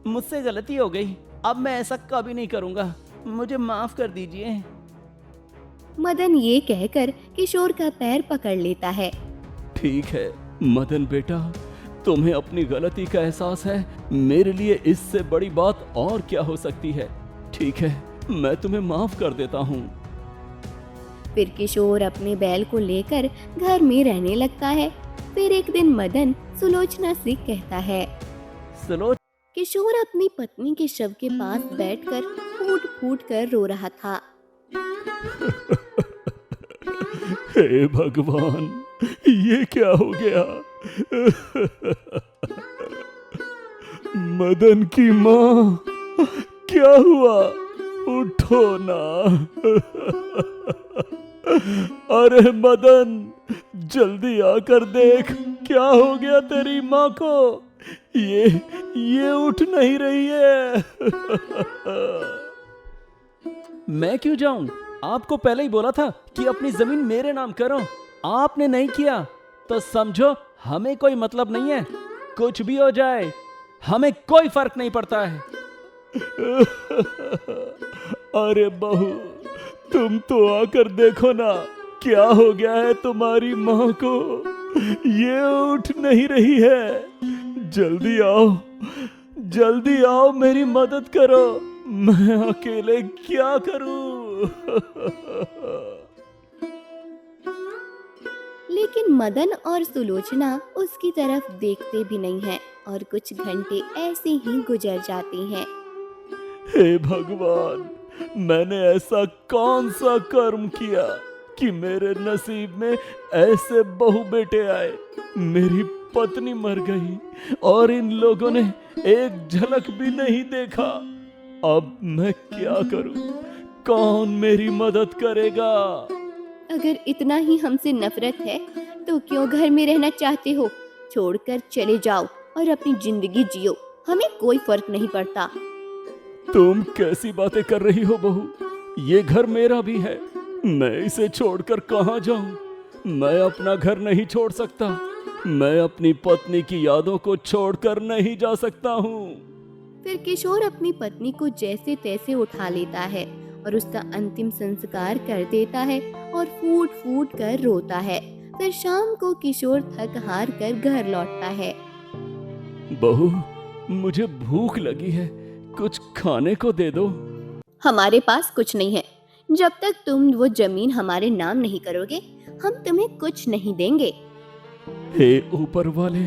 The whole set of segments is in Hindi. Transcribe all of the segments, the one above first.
मुझसे गलती हो गई, अब मैं ऐसा कभी नहीं करूँगा, मुझे माफ कर दीजिए। मदन ये कहकर किशोर का पैर पकड़ लेता है। ठीक है मदन बेटा, तुम्हें अपनी गलती का एहसास है, मेरे लिए इससे बड़ी बात और क्या हो सकती है। ठीक है, मैं तुम्हें माफ कर देता हूँ। फिर किशोर अपने बैल को लेकर घर में रहने लगता है। फिर एक दिन मदन सुलोचना से कहता है। सुलोच किशोर अपनी पत्नी के शव के पास बैठकर फूट फूट कर रो रहा था। हे भगवान, ये क्या हो गया। मदन की माँ, क्या हुआ, उठो ना। अरे मदन, जल्दी आकर देख, क्या हो गया तेरी माँ को। ये उठ नहीं रही है। मैं क्यों जाऊं? आपको पहले ही बोला था कि अपनी जमीन मेरे नाम करो, आपने नहीं किया, तो समझो हमें कोई मतलब नहीं है। कुछ भी हो जाए हमें कोई फर्क नहीं पड़ता है। अरे बहू, तुम तो आकर देखो ना, क्या हो गया है तुम्हारी माँ को, ये उठ नहीं रही है। जल्दी आओ, मेरी मदद करो, मैं अकेले क्या करूं। लेकिन मदन और सुलोचना उसकी तरफ देखते भी नहीं हैं और कुछ घंटे ऐसे ही गुजर जाते हैं। हे भगवान, मैंने ऐसा कौन सा कर्म किया कि मेरे नसीब में ऐसे बहू बेटे आए। मेरी पत्नी मर गई और इन लोगों ने एक झलक भी नहीं देखा। अब मैं क्या करूं? कौन मेरी मदद करेगा? अगर इतना ही हमसे नफरत है तो क्यों घर में रहना चाहते हो? छोड़कर चले जाओ और अपनी जिंदगी जियो, हमें कोई फर्क नहीं पड़ता। तुम कैसी बातें कर रही हो बहू? ये घर मेरा भी है, मैं इसे छोड़कर कहाँ जाऊं? मैं अपना घर नहीं छोड़ सकता, मैं अपनी पत्नी की यादों को छोड़कर नहीं जा सकता हूँ। फिर किशोर अपनी पत्नी को जैसे तैसे उठा लेता है और उसका अंतिम संस्कार कर देता है और फूट फूट कर रोता है। फिर शाम को किशोर थक हार कर घर लौटता है। बहू, मुझे भूख लगी है, कुछ खाने को दे दो। हमारे पास कुछ नहीं है, जब तक तुम वो जमीन हमारे नाम नहीं करोगे हम तुम्हें कुछ नहीं देंगे। हे ऊपर वाले,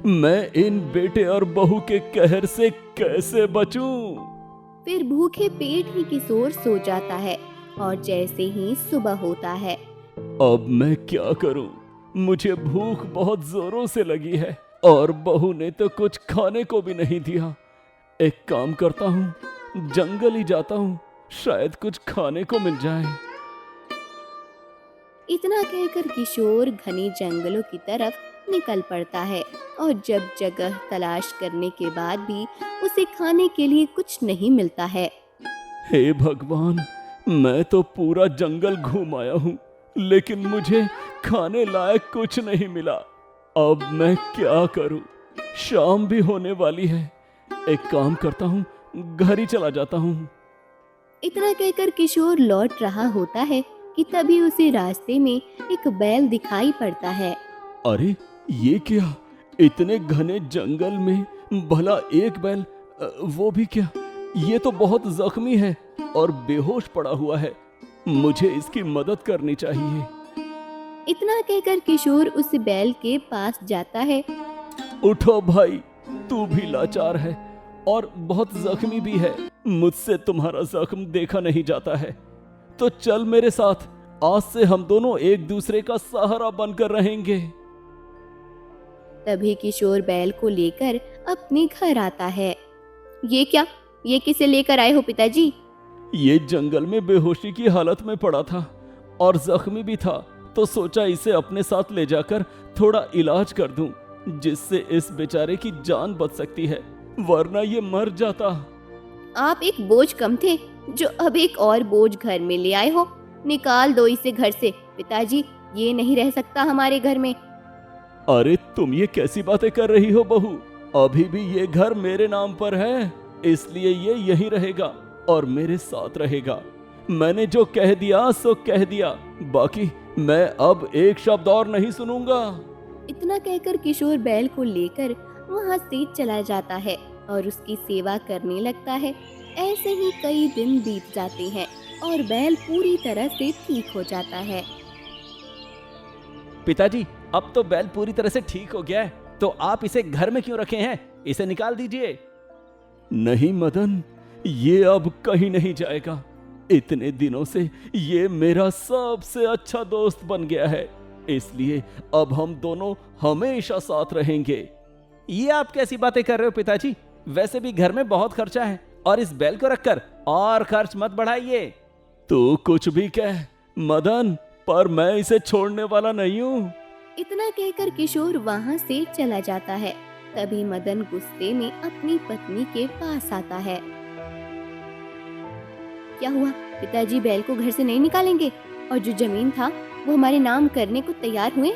मैं इन बेटे और बहू के कहर से कैसे बचूं? फिर भूखे पेट ही किशोर सो जाता है और जैसे ही सुबह होता है। अब मैं क्या करूं? मुझे भूख बहुत जोरों से लगी है और बहू ने तो कुछ खाने को भी नहीं दिया। एक काम करता हूं, जंगल ही जाता हूं, शायद कुछ खाने को मिल जाए। इतना कहकर किशोर घने जंगलों की तरफ निकल पड़ता है और जब जगह तलाश करने के बाद भी उसे खाने के लिए कुछ नहीं मिलता है। हे भगवान, मैं तो पूरा जंगल घूम आया हूँ, लेकिन मुझे खाने लायक कुछ नहीं मिला। अब मैं क्या करूँ? शाम भी होने वाली है। एक काम करता हूँ, घर ही चला जाता हूँ। इतना कहकर किशोर लौट रहा होता है कि तभी उसे रास्ते में एक बैल दिखाई पड़ता है। अरे ये क्या, इतने घने जंगल में भला एक बैल, वो भी क्या, ये तो बहुत जख्मी है और बेहोश पड़ा हुआ है, मुझे इसकी मदद करनी चाहिए। इतना कहकर किशोर उस बैल के पास जाता है। उठो भाई, तू भी लाचार है और बहुत जख्मी भी है, मुझसे तुम्हारा जख्म देखा नहीं जाता है, तो चल मेरे साथ, आज से हम दोनों एक दूसरे का सहारा बनकर रहेंगे। तभी किशोर बैल को लेकर अपने घर आता है। ये क्या, ये किसे लेकर आए हो पिताजी? ये जंगल में बेहोशी की हालत में पड़ा था और जख्मी भी था, तो सोचा इसे अपने साथ ले जाकर थोड़ा इलाज कर दूं, जिससे इस बेचारे की जान बच सकती है, वरना ये मर जाता। आप एक बोझ कम थे जो अब एक और बोझ घर में ले आए हो। निकाल दो इसे घर से पिताजी, ये नहीं रह सकता हमारे घर में। अरे तुम ये कैसी बातें कर रही हो बहू? अभी भी ये घर मेरे नाम पर है, इसलिए ये यहीं रहेगा और मेरे साथ रहेगा। मैंने जो कह दिया सो कह दिया, बाकी मैं अब एक शब्द और नहीं सुनूंगा। इतना कहकर किशोर बैल को लेकर वहाँ से चला जाता है और उसकी सेवा करने लगता है। ऐसे ही कई दिन बीत जाते हैं और बैल पूरी तरह से ठीक हो जाता है। पिताजी, अब तो बैल पूरी तरह से ठीक हो गया है, तो आप इसे घर में क्यों रखे हैं? इसे निकाल दीजिए। नहीं मदन, ये अब कहीं नहीं जाएगा। इतने दिनों से ये मेरा सबसे अच्छा दोस्त बन गया है, इसलिए अब हम दोनों हमेशा साथ रहेंगे। ये आप कैसी बातें कर रहे हो पिताजी? वैसे भी घर में बहुत खर्चा है और इस बैल को रखकर और खर्च मत बढ़ाइए। तू कुछ भी कह मदन, पर मैं इसे छोड़ने वाला नहीं हूँ। इतना कहकर किशोर वहाँ से चला जाता है। तभी मदन गुस्से में अपनी पत्नी के पास आता है। क्या हुआ? पिताजी बैल को घर से नहीं निकालेंगे और जो जमीन था वो हमारे नाम करने को तैयार हुए?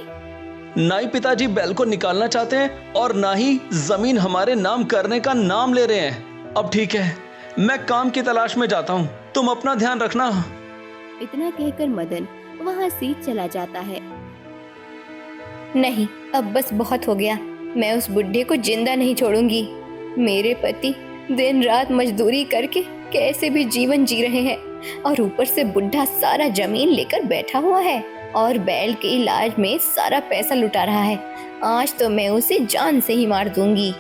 ना ही पिताजी बैल को निकालना चाहते हैं और ना ही जमीन हमारे नाम करने का नाम ले रहे हैं। अब ठीक है, मैं काम की तलाश में जाता हूँ, तुम अपना ध्यान रखना। इतना कहकर मदन वहाँ से चला जाता है। नहीं, अब बस बहुत हो गया। मैं उस बुढ़े को जिंदा नहीं छोड़ूंगी। मेरे पति दिन रात मजदूरी करके कैसे भी जीवन जी रहे हैं और ऊपर से बुढ़ा सारा जमीन लेकर बैठा हुआ है और बैल के इलाज में सारा पैसा लुटा रहा है। आज तो मैं उसे जान से ही मार दूंगी।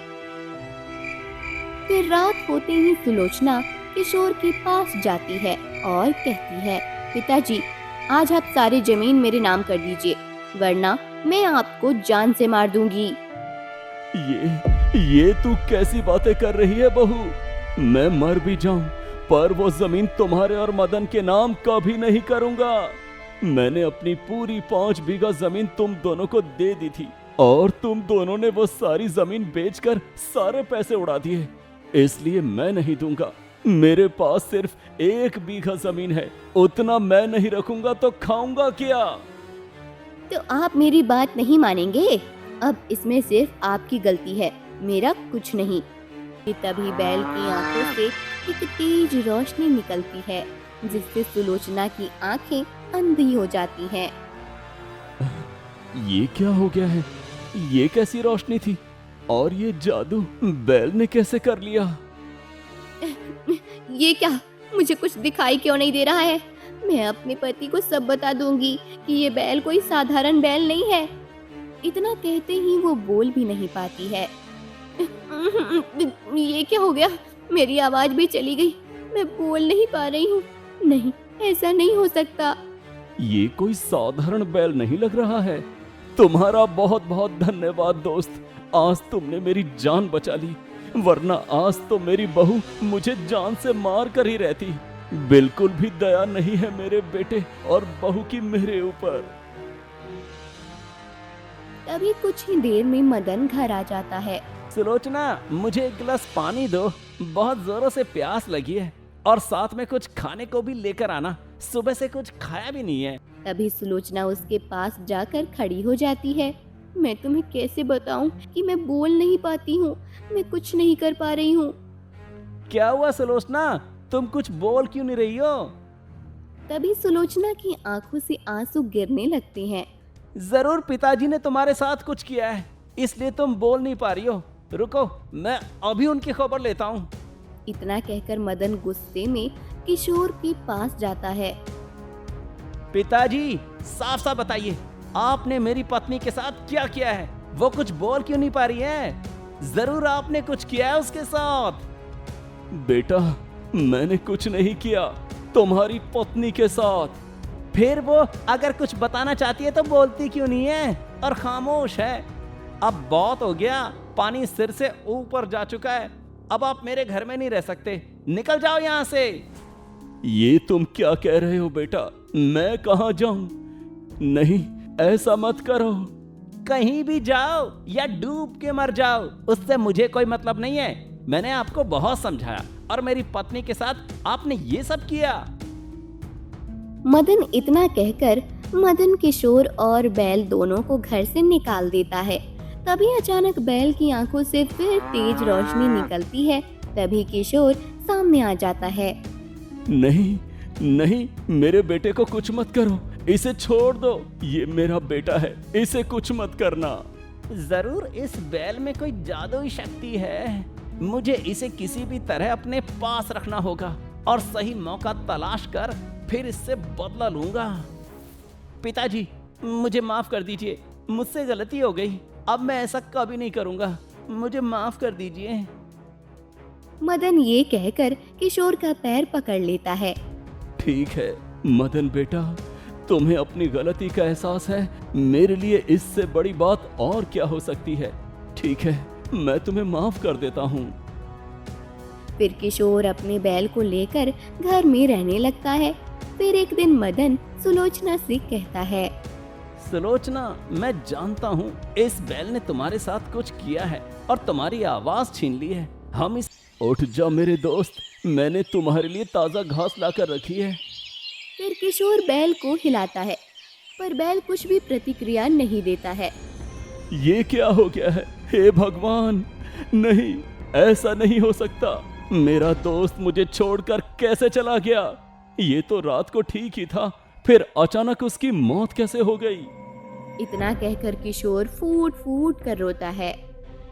फिर रात होते ही सुलोचना किशोर के पास जाती है और कहती है, पिताजी, आज आप सारी जमीन मेरे नाम कर दीजिए, वरना मैं आपको जान से मार दूंगी। ये तू कैसी बातें कर रही है बहू? मैं मर भी जाऊं पर वो जमीन तुम्हारे और मदन के नाम कभी नहीं करूंगा। मैंने अपनी पूरी 5 बीघा जमीन तुम दोनों को दे दी थी और तुम दोनों ने वो सारी जमीन बेचकर सारे पैसे उड़ा दिए, इसलिए मैं नहीं दूंगा। मेरे पास सिर्फ 1 बीघा जमीन है, उतना मैं नहीं रखूंगा तो खाऊंगा क्या? तो आप मेरी बात नहीं मानेंगे? अब इसमें सिर्फ आपकी गलती है, मेरा कुछ नहीं। तभी बैल की आंखों से एक तेज रोशनी निकलती है, जिससे सुलोचना की आंखें अंधी हो जाती हैं। ये क्या हो गया है? ये कैसी रोशनी थी और ये जादू बैल ने कैसे कर लिया? ये क्या? मुझे कुछ दिखाई क्यों नहीं दे रहा है? मैं अपने पति को सब बता दूंगी कि ये बैल कोई साधारण बैल नहीं है। इतना कहते ही वो बोल भी नहीं पाती है। ये क्या हो गया? मेरी आवाज भी चली गई, मैं बोल नहीं पा रही हूँ। नहीं, ऐसा नहीं हो सकता। ये कोई साधारण बैल नहीं लग रहा है। तुम्हारा बहुत बहुत धन्यवाद दोस्त, आज तुमने मेरी जान बचा ली, वरना आज तो मेरी बहू मुझे जान से मार कर ही रहती। बिल्कुल भी दया नहीं है मेरे बेटे और बहू की मेरे ऊपर। तभी कुछ ही देर में मदन घर आ जाता है। सुलोचना, मुझे एक गिलास पानी दो, बहुत जोरों से प्यास लगी है, और साथ में कुछ खाने को भी लेकर आना, सुबह से कुछ खाया भी नहीं है। तभी सुलोचना उसके पास जाकर खड़ी हो जाती है। मैं तुम्हें कैसे बताऊं कि मैं बोल नहीं पाती हूँ, मैं कुछ नहीं कर पा रही हूँ। क्या हुआ सुलोचना, तुम कुछ बोल क्यों नहीं रही हो? तभी सुलोचना की आंखों से आंसू गिरने लगते हैं। जरूर पिताजी ने तुम्हारे साथ कुछ किया है, इसलिए तुम बोल नहीं पा रही हो। रुको, मैं अभी उनकी खबर लेता हूँ। इतना कहकर मदन गुस्से में किशोर के पास जाता है। पिताजी, साफ साफ बताइए, आपने मेरी पत्नी के साथ क्या किया है? वो कुछ बोल क्यों नहीं पा रही है? जरूर आपने कुछ किया है उसके साथ। बेटा, मैंने कुछ नहीं किया तुम्हारी पत्नी के साथ। फिर वो अगर कुछ बताना चाहती है तो बोलती क्यों नहीं है और खामोश है? अब बहुत हो गया, पानी सिर से ऊपर जा चुका है, अब आप मेरे घर में नहीं रह सकते, निकल जाओ यहाँ से। ये तुम क्या कह रहे हो बेटा? मैं कहाँ जाऊं? नहीं, ऐसा मत करो। कहीं भी जाओ या डूब के मर जाओ, उससे मुझे कोई मतलब नहीं है। मैंने आपको बहुत समझाया और मेरी पत्नी के साथ आपने ये सब किया। मदन इतना कहकर मदन किशोर और बैल दोनों को घर से निकाल देता है। तभी अचानक बैल की आंखों से फिर तेज रोशनी निकलती है। तभी किशोर सामने आ जाता है। नहीं नहीं, मेरे बेटे को कुछ मत करो, इसे छोड़ दो, ये मेरा बेटा है, इसे कुछ मत करना। जरूर इस बैल में कोई जादुई शक्ति है। मुझे इसे किसी भी तरह अपने पास रखना होगा और सही मौका तलाश कर फिर इससे बदला लूंगा। पिताजी, मुझे माफ कर दीजिए, मुझसे गलती हो गई। अब मैं ऐसा कभी नहीं करूंगा, मुझे माफ कर दीजिए। मदन ये कहकर किशोर का पैर पकड़ लेता है। ठीक है मदन बेटा, तुम्हें अपनी गलती का एहसास है, मेरे लिए इससे बड़ी बात और क्या हो सकती है। ठीक है, मैं तुम्हें माफ कर देता हूँ। फिर किशोर अपने बैल को लेकर घर में रहने लगता है। फिर एक दिन मदन सुलोचना से कहता है। सुलोचना, मैं जानता हूँ इस बैल ने तुम्हारे साथ कुछ किया है और तुम्हारी आवाज छीन ली है। हम इस उठ जा मेरे दोस्त, मैंने तुम्हारे लिए ताजा घास लाकर रखी है। फिर किशोर बैल को हिलाता है, पर बैल कुछ भी प्रतिक्रिया नहीं देता है। ये क्या हो गया है? हे भगवान, नहीं, ऐसा नहीं हो सकता। मेरा दोस्त मुझे छोड़कर कैसे चला गया? ये तो रात को ठीक ही था, फिर अचानक उसकी मौत कैसे हो गई? इतना कहकर किशोर फूट फूट कर रोता है।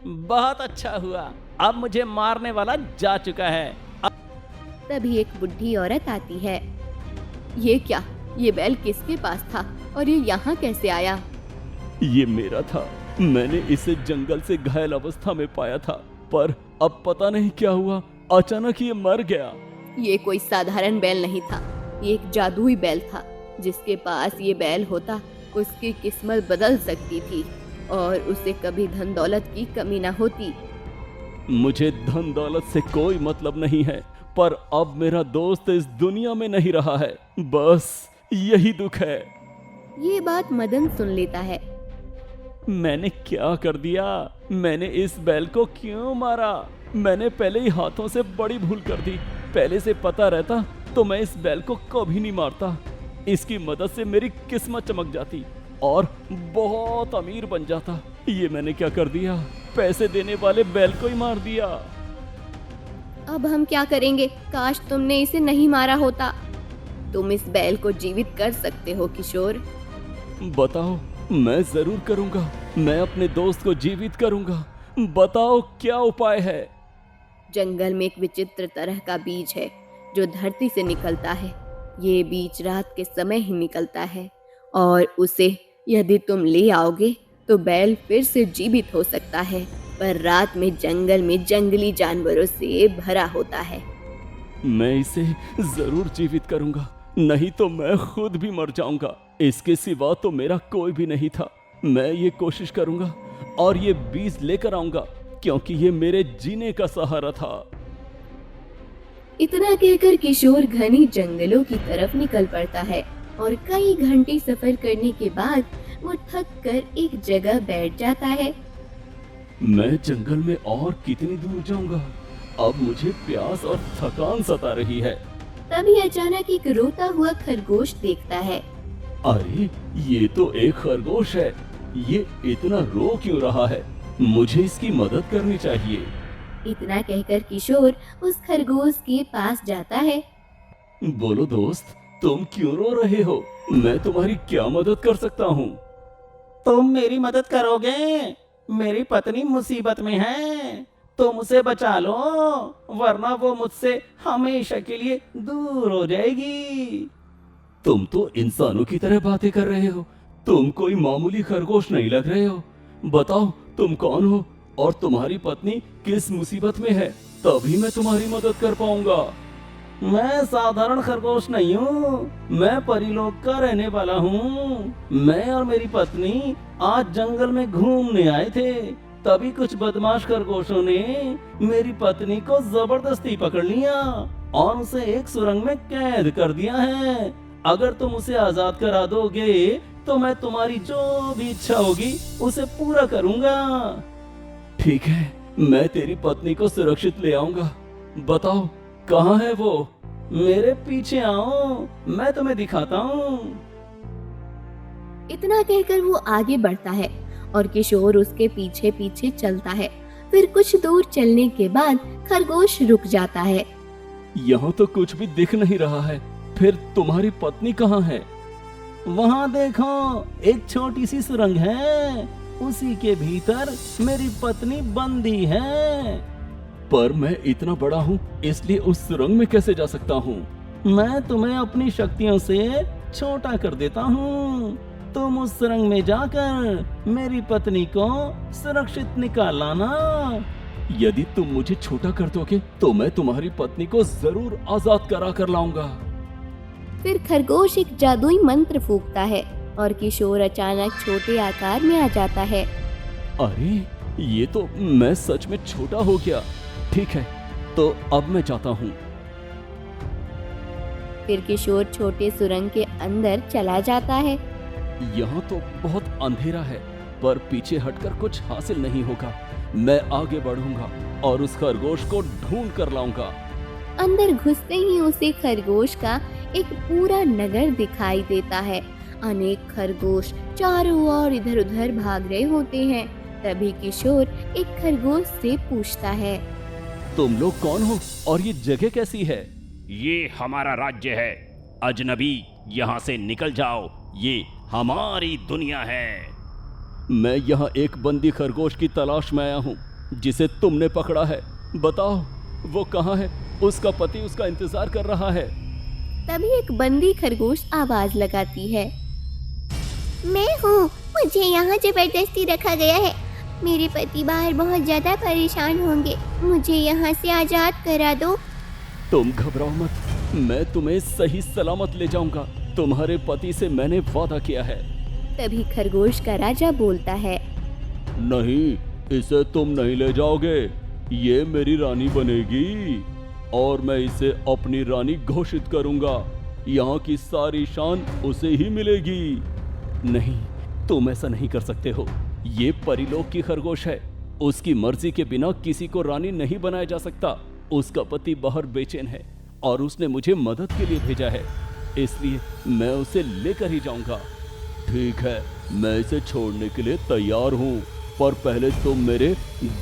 बहुत अच्छा हुआ, अब मुझे मारने वाला जा चुका है। तभी एक बुढ़ी औरत आती है। ये क्या? ये बैल किसके पास था और ये यहाँ कैसे आया? ये मेरा था, मैंने इसे जंगल से घायल अवस्था में पाया था, पर अब पता नहीं क्या हुआ, अचानक ये मर गया। ये कोई साधारण बैल नहीं था, ये एक जादुई बैल था। जिसके पास ये बैल होता उसकी किस्मत बदल सकती थी और उसे कभी धन दौलत की कमी न होती। मुझे धन दौलत से कोई मतलब नहीं है, पर अब मेरा दोस्त इस दुनिया में नहीं रहा है, बस यही दुख है। ये बात मदन सुन लेता है। मैंने क्या कर दिया? मैंने इस बैल को क्यों मारा? मैंने पहले ही हाथों से बड़ी भूल कर दी। पहले से पता रहता तो मैं इस बैल को कभी नहीं मारता। इसकी मदद से मेरी किस्मत चमक जाती और बहुत अमीर बन जाता। ये मैंने क्या कर दिया? पैसे देने वाले बैल को ही मार दिया। अब हम क्या करेंगे? काश तुमने इसे नहीं मारा होता। तुम इस बैल को जीवित कर सकते हो किशोर। बताओ, मैं जरूर करूंगा, मैं अपने दोस्त को जीवित करूंगा। बताओ क्या उपाय है? जंगल में एक विचित्र तरह का बीज है जो धरती से निकलता है। ये बीज रात के समय ही निकलता है और उसे यदि तुम ले आओगे तो बैल फिर से जीवित हो सकता है, पर रात में जंगल में जंगली जानवरों से भरा होता है। मैं इसे जरूर जीवित करूंगा, नहीं तो मैं खुद भी मर जाऊंगा। इसके सिवा तो मेरा कोई भी नहीं था। मैं ये कोशिश करूंगा और ये बीज लेकर आऊंगा, क्योंकि ये मेरे जीने का सहारा था। इतना कहकर किशोर घने जंगलों की तरफ निकल पड़ता है और कई घंटे सफर करने के बाद वो थक कर एक जगह बैठ जाता है। मैं जंगल में और कितनी दूर जाऊंगा? अब मुझे प्यास और थकान सता रही है। तभी अचानक एक रोता हुआ खरगोश देखता है। अरे, ये तो एक खरगोश है। ये इतना रो क्यों रहा है? मुझे इसकी मदद करनी चाहिए। इतना कहकर किशोर उस खरगोश के पास जाता है। बोलो दोस्त, तुम क्यों रो रहे हो? मैं तुम्हारी क्या मदद कर सकता हूँ? तुम मेरी मदद करोगे? मेरी पत्नी मुसीबत में है, तुम उसे बचा लो, वरना वो मुझसे हमेशा के लिए दूर हो जाएगी। तुम तो इंसानों की तरह बातें कर रहे हो, तुम कोई मामूली खरगोश नहीं लग रहे हो। बताओ तुम कौन हो और तुम्हारी पत्नी किस मुसीबत में है, तभी मैं तुम्हारी मदद कर पाऊंगा। मैं साधारण खरगोश नहीं हूँ, मैं परीलोक का रहने वाला हूँ। मैं और मेरी पत्नी आज जंगल में घूमने आए थे, तभी कुछ बदमाश खरगोशों ने मेरी पत्नी को जबरदस्ती पकड़ लिया और उसे एक सुरंग में कैद कर दिया है। अगर तुम उसे आजाद करा दोगे तो मैं तुम्हारी जो भी इच्छा होगी उसे पूरा करूंगा। ठीक है, मैं तेरी पत्नी को सुरक्षित ले आऊंगा। बताओ कहाँ है वो? मेरे पीछे आओ, मैं तुम्हें दिखाता हूँ। इतना कहकर वो आगे बढ़ता है और किशोर उसके पीछे पीछे चलता है। फिर कुछ दूर चलने के बाद खरगोश रुक जाता है। यहाँ तो कुछ भी दिख नहीं रहा है, फिर तुम्हारी पत्नी कहाँ है? वहाँ देखो, एक छोटी सी सुरंग है, उसी के भीतर मेरी पत्नी बंदी है। पर मैं इतना बड़ा हूँ, इसलिए उस सुरंग में कैसे जा सकता हूँ? मैं तुम्हें अपनी शक्तियों से छोटा कर देता हूँ। तुम उस सुरंग में जाकर मेरी पत्नी को सुरक्षित निकाल लाना। यदि तुम मुझे छोटा कर दोगे तो मैं तुम्हारी पत्नी को जरूर आजाद करा कर लाऊंगा। फिर खरगोश एक जादुई मंत्र फूंकता है और किशोर अचानक छोटे आकार में आ जाता है। अरे ये तो मैं सच में छोटा हो गया। ठीक है, तो अब मैं जाता हूँ। फिर किशोर छोटे सुरंग के अंदर चला जाता है। यहाँ तो बहुत अंधेरा है, पर पीछे हटकर कुछ हासिल नहीं होगा। मैं आगे बढ़ूंगा और उस खरगोश को ढूंढ कर लाऊंगा। अंदर घुसते ही उसे खरगोश का एक पूरा नगर दिखाई देता है। अनेक खरगोश चारों ओर इधर उधर भाग रहे होते हैं। तभी किशोर एक खरगोश से पूछता है, तुम लोग कौन हो और ये जगह कैसी है? ये हमारा राज्य है। अजनबी, यहाँ से निकल जाओ, ये हमारी दुनिया है। मैं यहाँ एक बंदी खरगोश की तलाश में आया हूँ, जिसे तुमने पकड़ा है। बताओ वो कहाँ है? उसका पति उसका इंतजार कर रहा है। तभी एक बंदी खरगोश आवाज लगाती है, मैं हूँ, मुझे यहाँ जबरदस्ती रखा गया है। मेरे पति बाहर बहुत ज्यादा परेशान होंगे, मुझे यहाँ से आजाद करा दो। तुम घबराओ मत, मैं तुम्हें सही सलामत ले जाऊंगा। तुम्हारे पति से मैंने वादा किया है। तभी खरगोश का राजा बोलता है, नहीं, इसे तुम नहीं ले जाओगे। ये मेरी रानी बनेगी और मैं इसे अपनी रानी घोषित करूंगा। यहाँ की सारी शान उसे ही मिलेगी। नहीं, तुम ऐसा नहीं कर सकते हो। ये परिलोक की खरगोश है। उसकी मर्जी के बिना किसी को रानी नहीं बनाया जा सकता। उसका पति बाहर बेचैन है और उसने मुझे मदद के लिए भेजा है, इसलिए मैं उसे लेकर ही जाऊंगा। ठीक है, मैं इसे छोड़ने के लिए तैयार हूँ, पर पहले तुम मेरे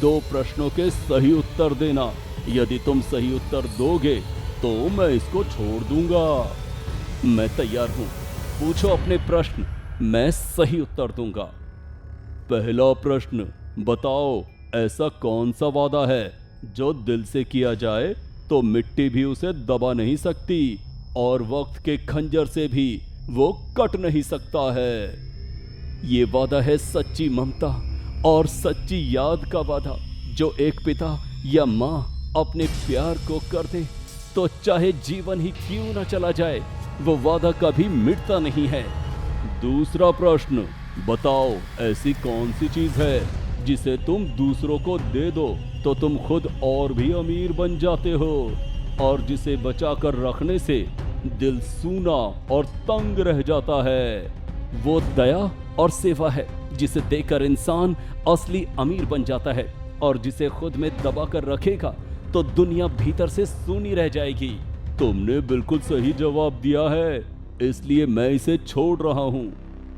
2 प्रश्नों के सही उत्तर देना। यदि तुम सही उत्तर दोगे तो मैं इसको छोड़ दूंगा। मैं तैयार हूँ, पूछो अपने प्रश्न, मैं सही उत्तर दूंगा। पहला प्रश्न, बताओ ऐसा कौन सा वादा है जो दिल से किया जाए तो मिट्टी भी उसे दबा नहीं सकती और वक्त के खंजर से भी वो कट नहीं सकता है? ये वादा है सच्ची ममता और सच्ची याद का वादा, जो एक पिता या माँ अपने प्यार को कर दे तो चाहे जीवन ही क्यों ना चला जाए, वो वादा कभी मिटता नहीं है। दूसरा प्रश्न, बताओ ऐसी कौन सी चीज है जिसे तुम दूसरों को दे दो तो तुम खुद और भी अमीर बन जाते हो, और जिसे बचा कर रखने से दिल सूना और तंग रह जाता है? वो दया और सेवा है, जिसे देकर इंसान असली अमीर बन जाता है, और जिसे खुद में दबा कर रखेगा तो दुनिया भीतर से सूनी रह जाएगी। तुमने बिल्कुल सही जवाब दिया है, इसलिए मैं इसे छोड़ रहा हूँ।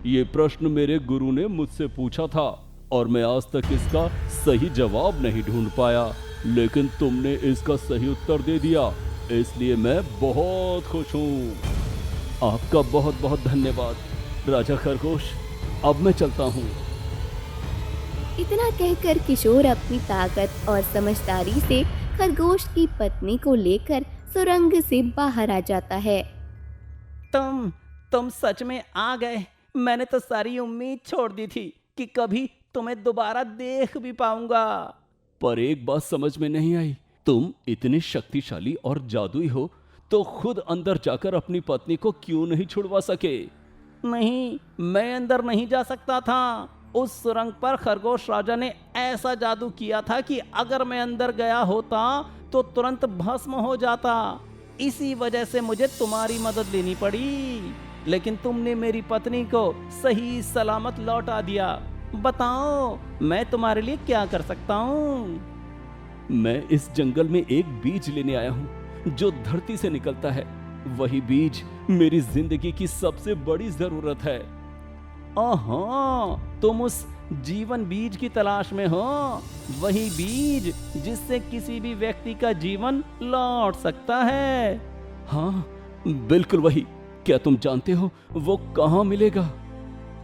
ये प्रश्न मेरे गुरु ने मुझसे पूछा था और मैं आज तक इसका सही जवाब नहीं ढूंढ पाया, लेकिन तुमने इसका सही उत्तर दे दिया, इसलिए मैं बहुत खुश हूँ। आपका बहुत बहुत धन्यवाद राजा खरगोश। अब मैं चलता हूँ। इतना कहकर किशोर अपनी ताकत और समझदारी से खरगोश की पत्नी को लेकर सुरंग से बाहर आ जाता है। तुम सच में आ गए। मैंने तो सारी उम्मीद छोड़ दी थी कि कभी तुम्हें दोबारा देख भी पाऊंगा। पर एक बात समझ में नहीं आई, तुम इतने शक्तिशाली और जादुई हो तो खुद अंदर जाकर अपनी पत्नी को क्यों नहीं छुड़वा सके? नहीं, मैं अंदर नहीं जा सकता था। उस सुरंग पर खरगोश राजा ने ऐसा जादू किया था कि अगर मैं अंदर गया होता तो तुरंत भस्म हो जाता। इसी वजह से मुझे तुम्हारी मदद लेनी पड़ी, लेकिन तुमने मेरी पत्नी को सही सलामत लौटा दिया। बताओ मैं तुम्हारे लिए क्या कर सकता हूँ? मैं इस जंगल में एक बीज लेने आया हूँ जो धरती से निकलता है। वही बीज मेरी जिंदगी की सबसे बड़ी जरूरत है। तुम उस जीवन बीज की तलाश में हो, वही बीज जिससे किसी भी व्यक्ति का जीवन लौट सकता है। हाँ, बिल्कुल वही। क्या तुम जानते हो वो कहाँ मिलेगा?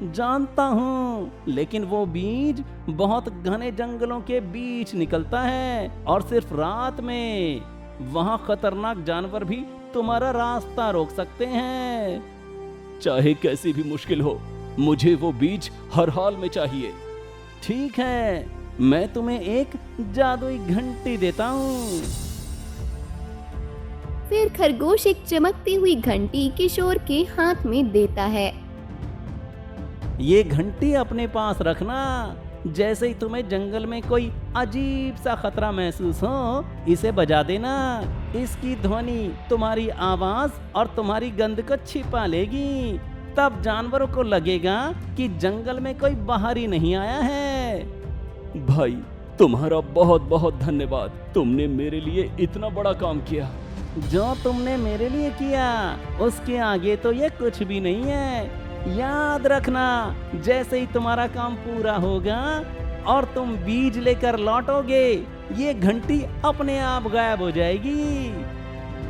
जानता हूँ, लेकिन वो बीज बहुत घने जंगलों के बीच निकलता है और सिर्फ रात में। वहाँ खतरनाक जानवर भी तुम्हारा रास्ता रोक सकते हैं। चाहे कैसी भी मुश्किल हो, मुझे वो बीज हर हाल में चाहिए। ठीक है, मैं तुम्हें एक जादुई घंटी देता हूँ। फिर खरगोश एक चमकती हुई घंटी किशोर के हाथ में देता है। ये घंटी अपने पास रखना। जैसे ही तुम्हें जंगल में कोई अजीब सा खतरा महसूस हो, इसे बजा देना। इसकी ध्वनि तुम्हारी आवाज और तुम्हारी गंध को छिपा लेगी। तब जानवरों को लगेगा कि जंगल में कोई बाहरी नहीं आया है। भाई, तुम्हारा बहुत बहुत धन्यवाद। तुमने मेरे लिए इतना बड़ा काम किया। जो तुमने मेरे लिए किया, उसके आगे तो ये कुछ भी नहीं है। याद रखना, जैसे ही तुम्हारा काम पूरा होगा और तुम बीज लेकर लौटोगे, ये घंटी अपने आप गायब हो जाएगी।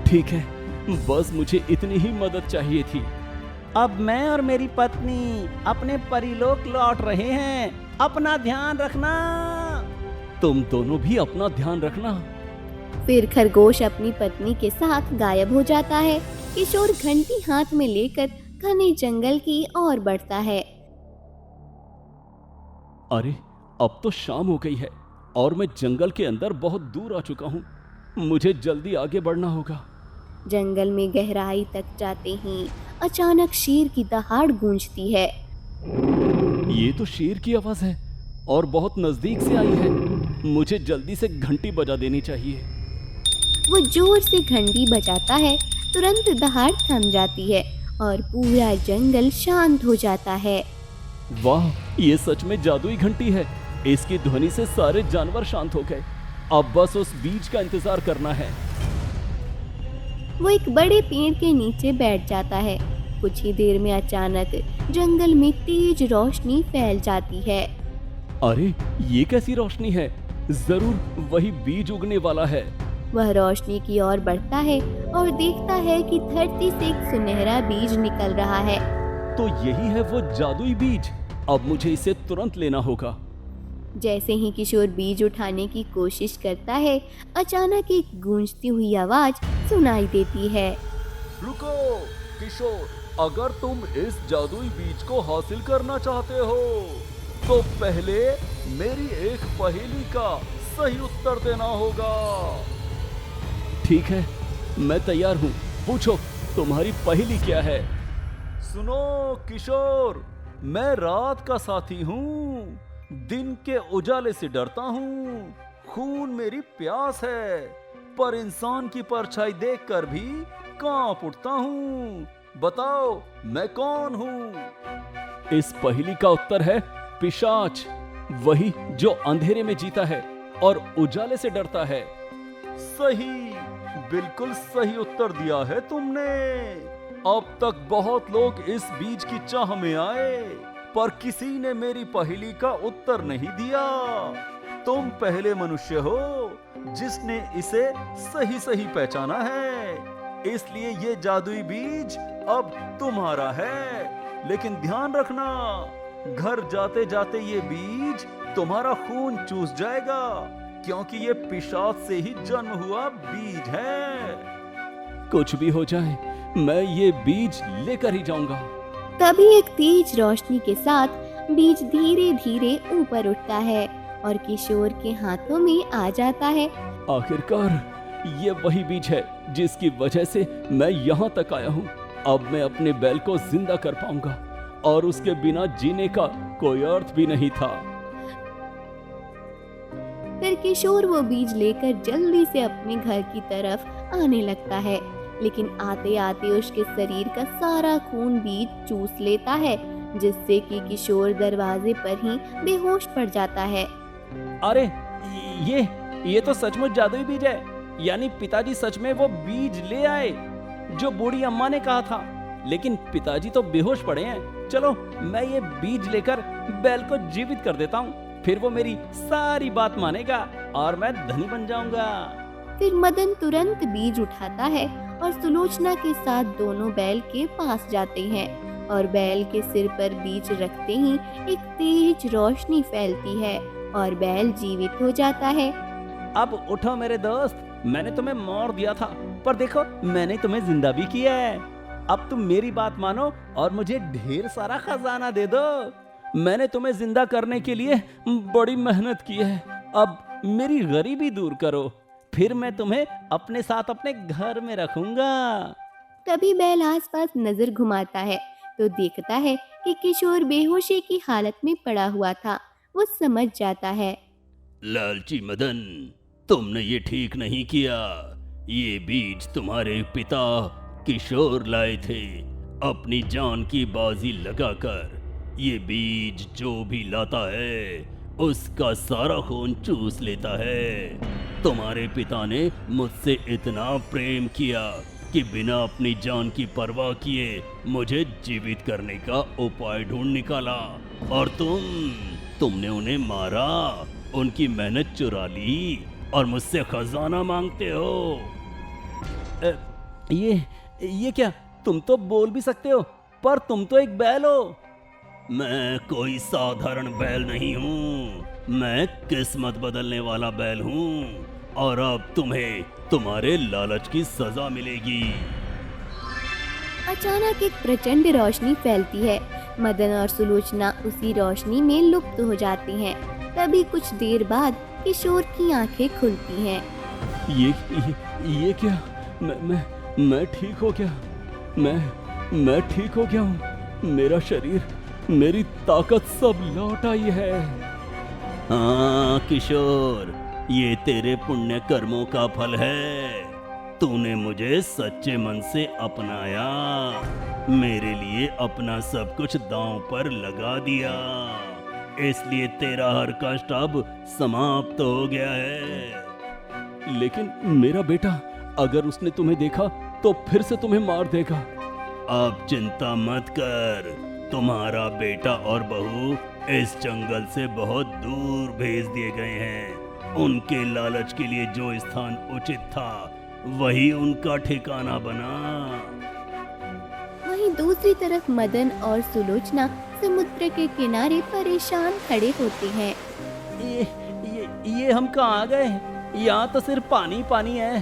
ठीक है, बस मुझे इतनी ही मदद चाहिए थी। अब मैं और मेरी पत्नी अपने परीलोक लौट रहे हैं। अपना ध्यान रखना। तुम दोनों भी अपना ध्यान रखना। फिर खरगोश अपनी पत्नी के साथ गायब हो जाता है। किशोर घंटी हाथ में लेकर घने जंगल की ओर बढ़ता है। अरे, अब तो शाम हो गई है और मैं जंगल के अंदर बहुत दूर आ चुका हूँ। मुझे जल्दी आगे बढ़ना होगा। जंगल में गहराई तक जाते ही अचानक शेर की दहाड़ गूंजती है। ये तो शेर की आवाज है और बहुत नजदीक से आई है। मुझे जल्दी से घंटी बजा देनी चाहिए। वो जोर से घंटी बजाता है। तुरंत दहाड़ थम जाती है और पूरा जंगल शांत हो जाता है। वाह, ये सच में जादुई घंटी है। इसकी ध्वनि से सारे जानवर शांत हो गए। अब बस उस बीज का इंतजार करना है। वो एक बड़े पेड़ के नीचे बैठ जाता है। कुछ ही देर में अचानक जंगल में तेज रोशनी फैल जाती है। अरे, ये कैसी रोशनी है? जरूर वही बीज उगने वाला है। वह रोशनी की ओर बढ़ता है और देखता है कि धरती से एक सुनहरा बीज निकल रहा है। तो यही है वो जादुई बीज। अब मुझे इसे तुरंत लेना होगा। जैसे ही किशोर बीज उठाने की कोशिश करता है, अचानक एक गूंजती हुई आवाज सुनाई देती है। रुको किशोर, अगर तुम इस जादुई बीज को हासिल करना चाहते हो तो पहले मेरी एक पहेली का सही उत्तर देना होगा। ठीक है, मैं तैयार हूँ। पूछो, तुम्हारी पहेली क्या है? सुनो किशोर, मैं रात का साथी हूँ। दिन के उजाले से डरता हूँ। खून मेरी प्यास है, पर इंसान की परछाई देखकर भी कांप उठता हूँ। बताओ, मैं कौन हूँ? इस पहेली का उत्तर है पिशाच, वही जो अंधेरे में जीता है और उजाले से डरता है। सही, बिल्कुल सही उत्तर दिया है तुमने। अब तक बहुत लोग इस बीज की चाह में आए, पर किसी ने मेरी पहेली का उत्तर नहीं दिया। तुम पहले मनुष्य हो जिसने इसे सही सही पहचाना है। इसलिए ये जादुई बीज अब तुम्हारा है। लेकिन ध्यान रखना, घर जाते जाते ये बीज तुम्हारा खून चूस जाएगा, क्योंकि ये पिशाच से ही जन्म हुआ बीज है। कुछ भी हो जाए, मैं ये बीज लेकर ही जाऊंगा। तभी एक तेज रोशनी के साथ बीज धीरे धीरे ऊपर उठता है और किशोर के हाथों में आ जाता है। आखिरकार ये वही बीज है जिसकी वजह से मैं यहाँ तक आया हूँ। अब मैं अपने बैल को जिंदा कर पाऊंगा और उसके बिना जीने का कोई अर्थ भी नहीं था। फिर किशोर वो बीज लेकर जल्दी से अपने घर की तरफ आने लगता है, लेकिन आते आते उसके शरीर का सारा खून बीज चूस लेता है, जिससे कि किशोर दरवाजे पर ही बेहोश पड़ जाता है। अरे, ये तो सचमुच जादुई बीज है। यानी पिताजी सच में वो बीज ले आए जो बूढ़ी अम्मा ने कहा था। लेकिन पिताजी तो बेहोश पड़े हैं, चलो मैं ये बीज लेकर बैल को जीवित कर देता हूँ, फिर वो मेरी सारी बात मानेगा और मैं धनी बन जाऊंगा। फिर मदन तुरंत बीज उठाता है और सुलोचना के साथ दोनों बैल के पास जाते हैं और बैल के सिर पर बीज रखते ही एक तेज रोशनी फैलती है और बैल जीवित हो जाता है। अब उठो मेरे दोस्त, मैंने तुम्हें मार दिया था पर देखो मैंने तुम्हें जिंदा भी किया है। अब तुम मेरी बात मानो और मुझे ढेर सारा खजाना दे दो। मैंने तुम्हें जिंदा करने के लिए बड़ी मेहनत की है। अब मेरी गरीबी दूर करो, फिर मैं तुम्हें अपने साथ अपने घर में रखूंगा। तभी बैल आसपास नजर घुमाता है तो देखता है कि किशोर बेहोशी की हालत में पड़ा हुआ था। वो समझ जाता है। लालची मदन, तुमने ये ठीक नहीं किया। ये बीज तुम्हारे पिता किशोर लाए थे अपनी जान की बाजी लगाकर। ये बीज जो भी लाता है उसका सारा खून चूस लेता है। तुम्हारे पिता ने मुझसे इतना प्रेम किया कि बिना अपनी जान की परवाह किए मुझे जीवित करने का उपाय ढूंढ निकाला, और तुमने उन्हें मारा, उनकी मेहनत चुरा ली और मुझसे खजाना मांगते हो। ये क्या, तुम तो बोल भी सकते हो पर तुम तो एक बैल हो। मैं कोई साधारण बैल नहीं हूँ, मैं किस्मत बदलने वाला बैल हूँ, और अब तुम्हें तुम्हारे लालच की सजा मिलेगी। अचानक एक प्रचंड रोशनी फैलती है। मदन और सुलोचना उसी रोशनी में लुप्त हो जाते हैं। तभी कुछ देर बाद किशोर की आंखें खुलती हैं। ये क्या? मैं ठीक हो क्या? मैं ठीक हो गया हूँ। मेरा शरीर, मेरी ताकत सब लौट आई है। हाँ किशोर, ये तेरे पुण्य कर्मों का फल है। तूने मुझे सच्चे मन से अपनाया, मेरे लिए अपना सब कुछ दांव पर लगा दिया, इसलिए तेरा हर कष्ट अब समाप्त हो गया है। लेकिन मेरा बेटा, अगर उसने तुम्हें देखा तो फिर से तुम्हें मार देगा। अब चिंता मत कर, तुम्हारा बेटा और बहू इस जंगल से बहुत दूर भेज दिए गए हैं। उनके लालच के लिए जो स्थान उचित था वही उनका ठिकाना बना। वहीं दूसरी तरफ मदन और सुलोचना समुद्र के किनारे परेशान खड़े होते हैं। ये हम कहाँ आ गए? यहाँ तो सिर्फ पानी पानी है।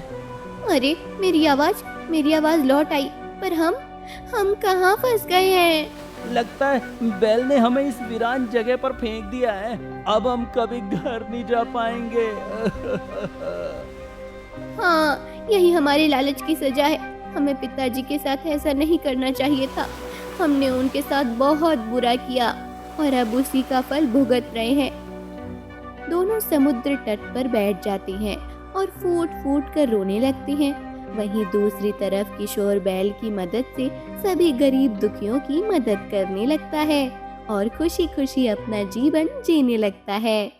अरे मेरी आवाज लौट आई, पर हम कहाँ फंस गए हैं? लगता है बैल ने हमें इस वीरान जगह पर फेंक दिया है। अब हम कभी घर नहीं जा पाएंगे। हाँ, यही हमारे लालच की सजा है। हमें पिताजी के साथ ऐसा नहीं करना चाहिए था। हमने उनके साथ बहुत बुरा किया और अब उसी का फल भुगत रहे हैं। दोनों समुद्र तट पर बैठ जाते हैं और फूट फूट कर रोने लगते हैं। वहीं दूसरी तरफ किशोर बैल की मदद से सभी गरीब दुखियों की मदद करने लगता है और खुशी खुशी अपना जीवन जीने लगता है।